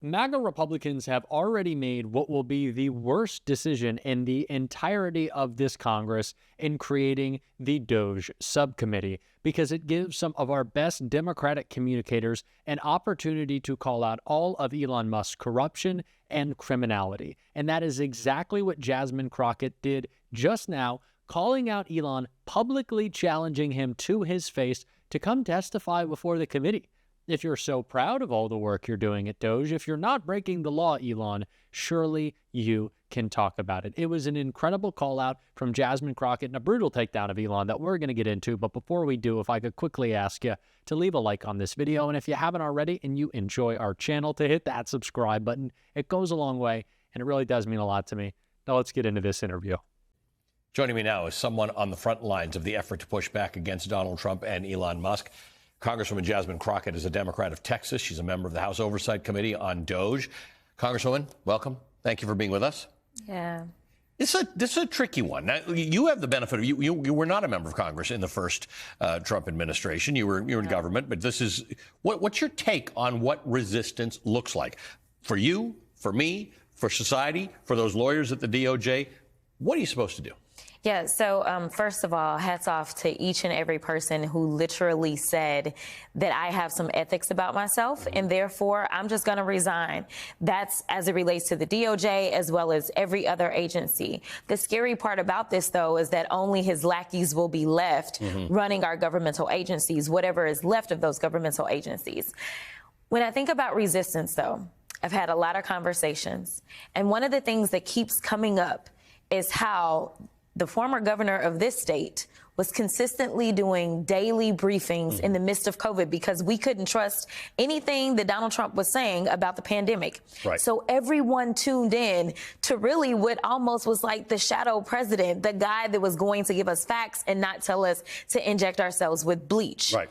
MAGA Republicans have already made what will be the worst decision in the entirety of this Congress in creating the DOJ subcommittee, because it gives some of our best Democratic communicators an opportunity to call out all of Elon Musk's corruption and criminality. And that is exactly what Jasmine Crockett did just now, calling out Elon, publicly challenging him to his face to come testify before the committee. If you're so proud of all the work you're doing at DOJ, if you're not breaking the law, Elon, surely you can talk about it. It was an incredible call out from Jasmine Crockett and a brutal takedown of Elon that we're going to get into. But before we do, if I could quickly ask you to leave a like on this video. And if you haven't already and you enjoy our channel, to hit that subscribe button. It goes a long way and it really does mean a lot to me. Now let's get into this interview. Joining me now is someone on the front lines of the effort to push back against Donald Trump and Elon Musk. Congresswoman Jasmine Crockett is a Democrat of Texas. She's a member of the House Oversight Committee on DOJ. Congresswoman, welcome. Thank you for being with us. Yeah. This is a tricky one. Now, you have the benefit of you were not a member of Congress in the first Trump administration. You were in government, but this is what's your take on what resistance looks like for you, for me, for society, for those lawyers at the DOJ? What are you supposed to do? Yeah, so first of all, hats off to each and every person who literally said that I have some ethics about myself, and therefore I'm just going to resign. That's as it relates to the DOJ as well as every other agency. The scary part about this, though, is that only his lackeys will be left running our governmental agencies, whatever is left of those governmental agencies. When I think about resistance, though, I've had a lot of conversations, and one of the things that keeps coming up is how the former governor of this state was consistently doing daily briefings in the midst of COVID because we couldn't trust anything that Donald Trump was saying about the pandemic. Right. So everyone tuned in to really what almost was like the shadow president, the guy that was going to give us facts and not tell us to inject ourselves with bleach. Right.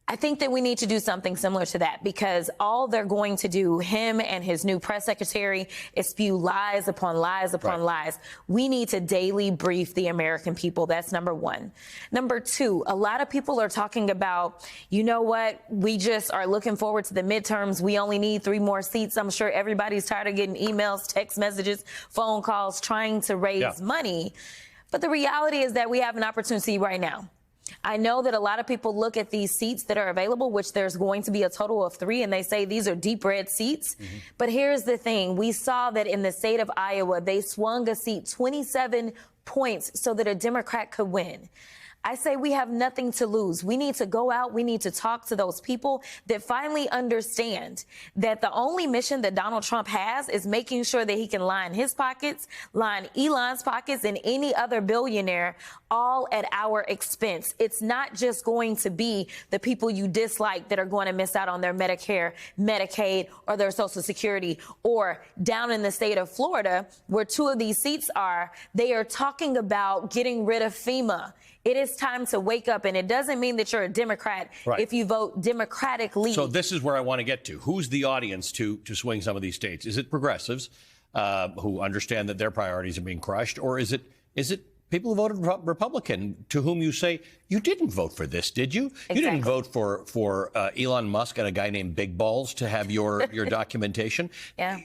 I think that we need to do something similar to that, because all they're going to do, him and his new press secretary, is spew lies upon lies upon lies. We need to daily brief the American people. That's number one. Number two, a lot of people are talking about, you know what, we just are looking forward to the midterms. We only need 3 more seats. I'm sure everybody's tired of getting emails, text messages, phone calls, trying to raise money. But the reality is that we have an opportunity right now. I know that a lot of people look at these seats that are available, which there's going to be a total of 3, and they say these are deep red seats. But here's the thing. We saw that in the state of Iowa, they swung a seat 27 points so that a Democrat could win. I say we have nothing to lose. We need to go out. We need to talk to those people that finally understand that the only mission that Donald Trump has is making sure that he can line his pockets, line Elon's pockets, and any other billionaire, all at our expense. It's not just going to be the people you dislike that are going to miss out on their Medicare, Medicaid, or their Social Security. Or down in the state of Florida, where 2 of these seats are, they are talking about getting rid of FEMA. It is time to wake up, and it doesn't mean that you're a Democrat if you vote Democratically. So this is where I want to get to. Who's the audience to swing some of these states? Is it progressives who understand that their priorities are being crushed, or is it people who voted Republican to whom you say, you didn't vote for this, did you? Exactly. You didn't vote for Elon Musk and a guy named Big Balls to have your documentation. Yeah.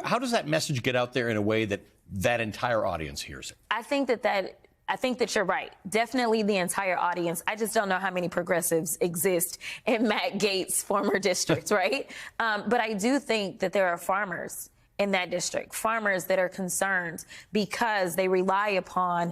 How does that message get out there in a way that entire audience hears it? I think that you're right. Definitely the entire audience. I just don't know how many progressives exist in Matt Gaetz' former district, right? But I do think that there are farmers in that district, farmers that are concerned because they rely upon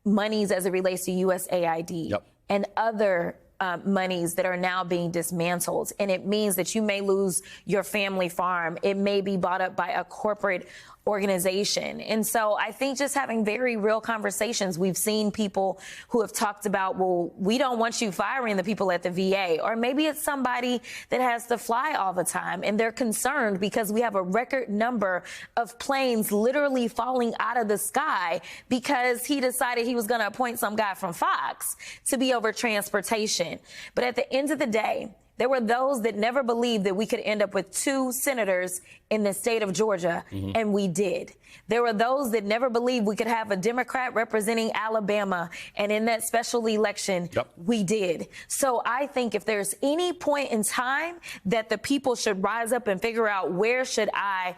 monies as it relates to USAID and other monies that are now being dismantled. And it means that you may lose your family farm. It may be bought up by a corporate organization. And so I think just having very real conversations, we've seen people who have talked about, well, we don't want you firing the people at the VA, or maybe it's somebody that has to fly all the time and they're concerned because we have a record number of planes literally falling out of the sky because he decided he was going to appoint some guy from Fox to be over transportation. But at the end of the day, There were those that never believed that we could end up with 2 senators in the state of Georgia, and we did. There were those that never believed we could have a Democrat representing Alabama, and in that special election, we did. So I think if there's any point in time that the people should rise up and figure out where should I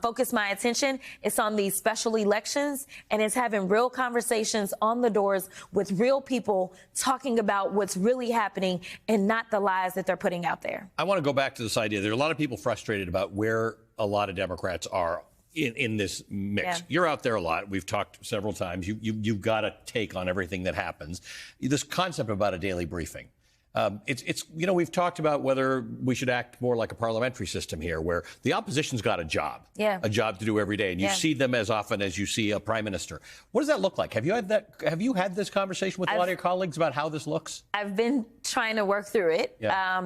focus my attention, it's on these special elections, and it's having real conversations on the doors with real people talking about what's really happening and not the lies that they're putting out there. I want to go back to this idea. There are a lot of people frustrated about where a lot of Democrats are in this mix. Yeah. You're out there a lot. We've talked several times. You've got a take on everything that happens. This concept about a daily briefing. It's we've talked about whether we should act more like a parliamentary system here, where the opposition's got a job to do every day, and you see them as often as you see a prime minister. What does that look like? Have you had this conversation with a lot of your colleagues about how this looks? I've been trying to work through it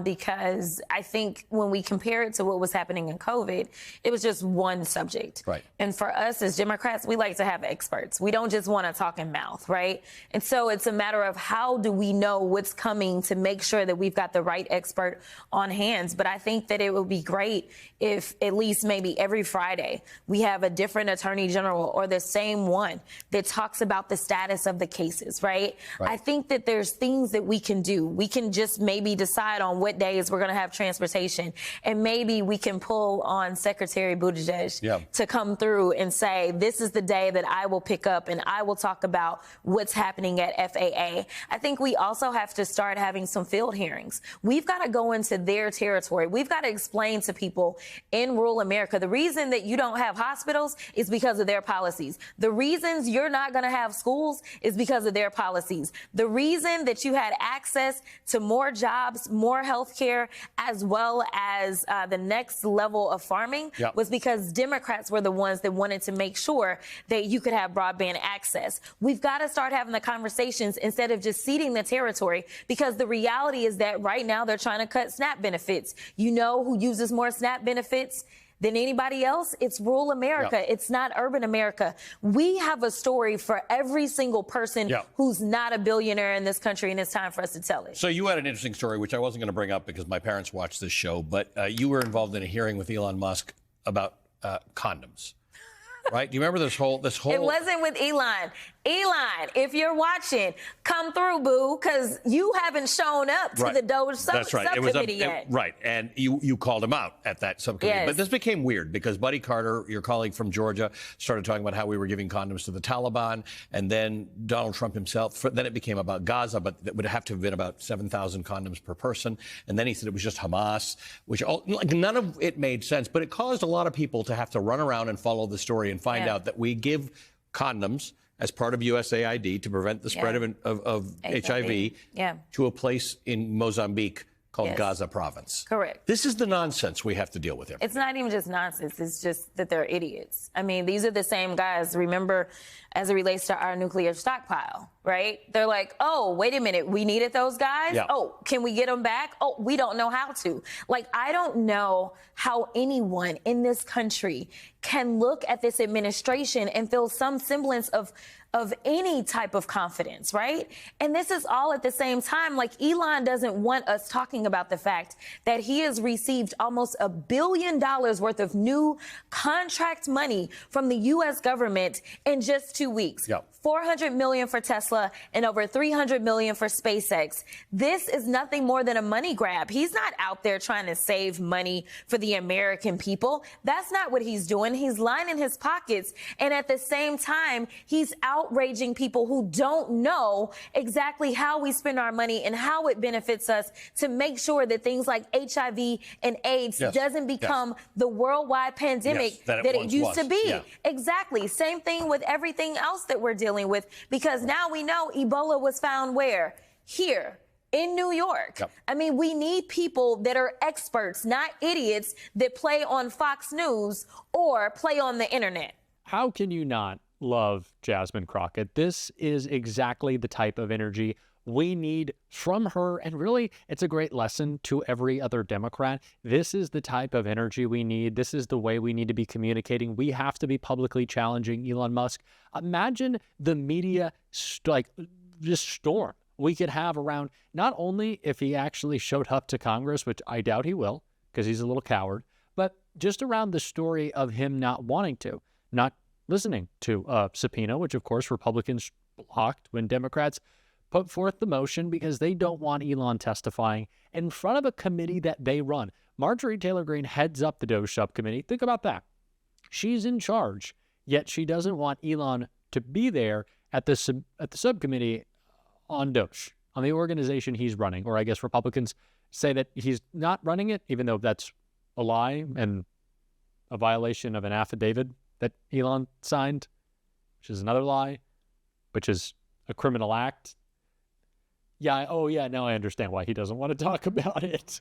because I think when we compare it to what was happening in COVID, it was just one subject. Right. And for us as Democrats, we like to have experts. We don't just want to talk in mouth, right? And so it's a matter of how do we know what's coming to make sure that we've got the right expert on hands. But I think that it would be great if at least maybe every Friday we have a different attorney general or the same one that talks about the status of the cases, right? I think that there's things that we can do. We can just maybe decide on what days we're going to have transportation, and maybe we can pull on Secretary Buttigieg to come through and say, this is the day that I will pick up and I will talk about what's happening at FAA. I think we also have to start having some field hearings. We've got to go into their territory. We've got to explain to people in rural America, the reason that you don't have hospitals is because of their policies. The reasons you're not going to have schools is because of their policies. The reason that you had access to more jobs, more health care, as well as the next level of farming was because Democrats were the ones that wanted to make sure that you could have broadband access. We've got to start having the conversations instead of just ceding the territory, because the reality is that right now they're trying to cut SNAP benefits. You know who uses more SNAP benefits than anybody else? It's rural America. It's not urban America. We have a story for every single person who's not a billionaire in this country, and it's time for us to tell it. So you had an interesting story, which I wasn't going to bring up because my parents watched this show, but you were involved in a hearing with Elon Musk about condoms. Right? Do you remember this whole? It wasn't with Elon. Elon, if you're watching, come through, boo, because you haven't shown up to the Doge subcommittee yet. Right, and you called him out at that subcommittee. Yes. But this became weird because Buddy Carter, your colleague from Georgia, started talking about how we were giving condoms to the Taliban, and then Donald Trump himself. Then it became about Gaza, but it would have to have been about 7,000 condoms per person. And then he said it was just Hamas, which none of it made sense. But it caused a lot of people to have to run around and follow the story and find out that we give condoms as part of USAID to prevent the spread of HIV to a place in Mozambique called Gaza province. Correct. This is the nonsense we have to deal with here. It's not even just nonsense. It's just that they're idiots. I mean, these are the same guys, remember, as it relates to our nuclear stockpile, right? They're like, oh, wait a minute, we needed those guys? Oh, can we get them back? Oh, we don't know how to. Like, I don't know how anyone in this country can look at this administration and feel some semblance of any type of confidence, right? And this is all at the same time. Like, Elon doesn't want us talking about the fact that he has received almost $1 billion worth of new contract money from the U.S. government in just 2 weeks. $400 million for Tesla and over $300 million for SpaceX. This is nothing more than a money grab. He's not out there trying to save money for the American people. That's not what he's doing. He's lining his pockets. And at the same time, he's outraging people who don't know exactly how we spend our money and how it benefits us to make sure that things like HIV and AIDS doesn't become the worldwide pandemic that it used to be. Exactly. Same thing with everything else that we're dealing with, because now we know Ebola was found where? Here. In New York. I mean, we need people that are experts, not idiots that play on Fox News or play on the internet. How can you not love Jasmine Crockett? This is exactly the type of energy we need from her. And really, it's a great lesson to every other Democrat. This is the type of energy we need. This is the way we need to be communicating. We have to be publicly challenging Elon Musk. Imagine the media just storm we could have around, not only if he actually showed up to Congress, which I doubt he will, because he's a little coward, but just around the story of him not wanting to, not listening to a subpoena, which of course Republicans blocked when Democrats put forth the motion because they don't want Elon testifying in front of a committee that they run. Marjorie Taylor Greene heads up the DOJ subcommittee. Think about that. She's in charge, yet she doesn't want Elon to be there at the subcommittee on DOJ, on the organization he's running. Or I guess Republicans say that he's not running it, even though that's a lie and a violation of an affidavit that Elon signed, which is another lie, which is a criminal act. Yeah, oh yeah, now I understand why he doesn't want to talk about it.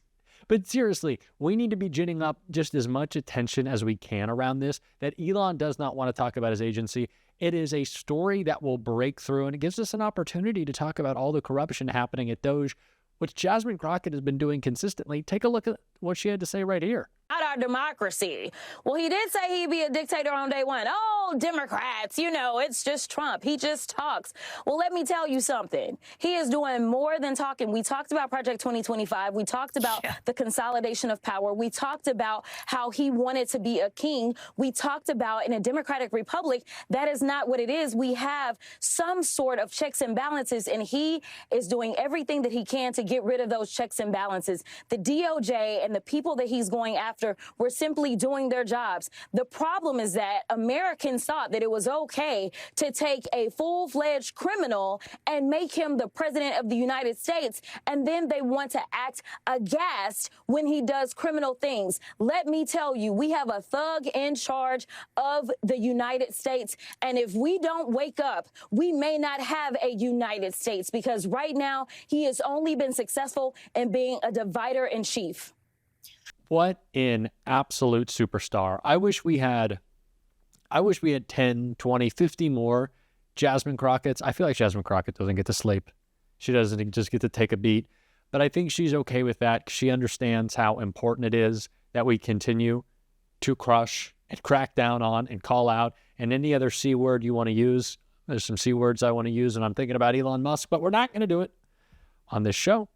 But seriously, we need to be ginning up just as much attention as we can around this, that Elon does not want to talk about his agency. It is a story that will break through, and it gives us an opportunity to talk about all the corruption happening at DOJ, which Jasmine Crockett has been doing consistently. Take a look at what she had to say right here. Not our democracy. Well, he did say he'd be a dictator on day one. Oh, Democrats, you know, it's just Trump. He just talks. Well, let me tell you something. He is doing more than talking. We talked about Project 2025. We talked about the consolidation of power. We talked about how he wanted to be a king. We talked about in a democratic republic, that is not what it is. We have some sort of checks and balances, and he is doing everything that he can to get rid of those checks and balances. The DOJ and the people that he's going after were simply doing their jobs. The problem is that Americans thought that it was okay to take a full-fledged criminal and make him the president of the United States, and then they want to act aghast when he does criminal things. Let me tell you, we have a thug in charge of the United States, and if we don't wake up, we may not have a United States, because right now he has only been successful in being a divider in chief. What an absolute superstar. I wish we had 10, 20, 50 more Jasmine Crockett's. I feel like Jasmine Crockett doesn't get to sleep. She doesn't just get to take a beat. But I think she's okay with that. She understands how important it is that we continue to crush and crack down on and call out. And any other C word you want to use, there's some C words I want to use, and I'm thinking about Elon Musk, but we're not going to do it on this show.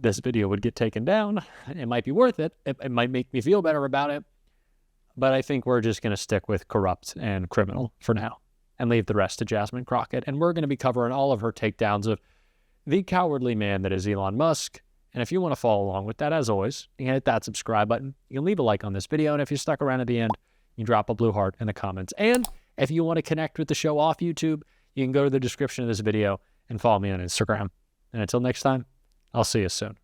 This video would get taken down. It might be worth it. It might make me feel better about it. But I think we're just going to stick with corrupt and criminal for now and leave the rest to Jasmine Crockett. And we're going to be covering all of her takedowns of the cowardly man that is Elon Musk. And if you want to follow along with that, as always, you can hit that subscribe button. You can leave a like on this video. And if you're stuck around at the end, you can drop a blue heart in the comments. And if you want to connect with the show off YouTube, you can go to the description of this video and follow me on Instagram. And until next time, I'll see you soon.